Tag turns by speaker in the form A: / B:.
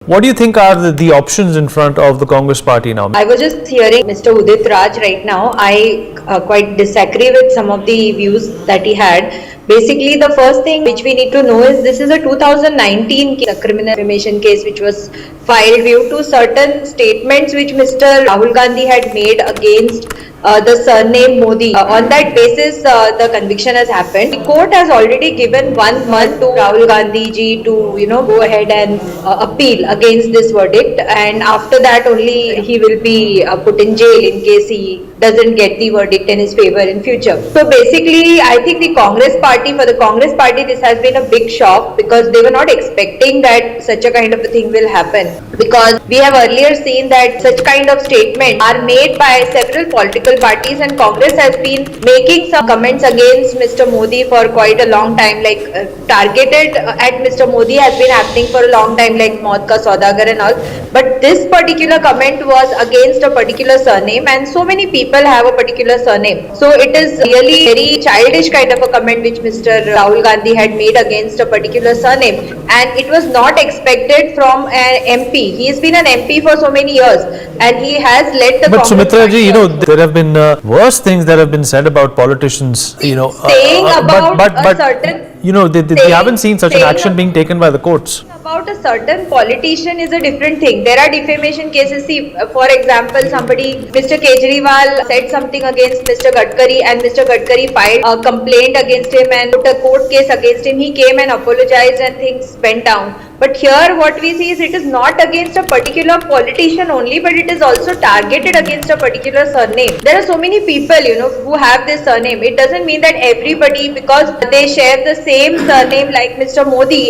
A: What do you think are the options in front of the Congress party now?
B: I was just hearing Mr. Udit Raj right now. I quite disagree with some of the views that he had. Basically, the first thing which we need to know is this is a 2019 case, a criminal defamation case which was filed due to certain statements which Mr. Rahul Gandhi had made against the surname Modi. On that basis, the conviction has happened. The court has already given 1 month to Rahul Gandhi ji to go ahead and appeal against this verdict, and after that only he will be put in jail in case he doesn't get the verdict in his favor in future. So basically, I think for the Congress party, this has been a big shock because they were not expecting that such a kind of a thing will happen. Because we have earlier seen that such kind of statements are made by several political parties, and Congress has been making some comments against Mr. Modi for quite a long time, like targeted at Mr. Modi has been happening for a long time, like Maut Ka Saudagar and all. But this particular comment was against a particular surname, and so many people have a particular surname. So it is really very childish kind of a comment which Mr. Rahul Gandhi had made against a particular surname, and it was not expected from an MP. He has been an MP for so many years, and he has led the.
A: But
B: Congress
A: Sumitra ji,
B: party.
A: there have been worse things that have been said about politicians.
B: Saying about a certain.
A: We haven't seen such an action being taken by the courts.
B: About a certain politician is a different thing. There are defamation cases. See, for example, Mr. Kejriwal said something against Mr. Gadkari, and Mr. Gadkari filed a complaint against him and put a court case against him. He came and apologized and things went down. But here what we see is it is not against a particular politician only, but it is also targeted against a particular surname. There are so many people, who have this surname. It doesn't mean that everybody, because they share the same surname like Mr. Modi,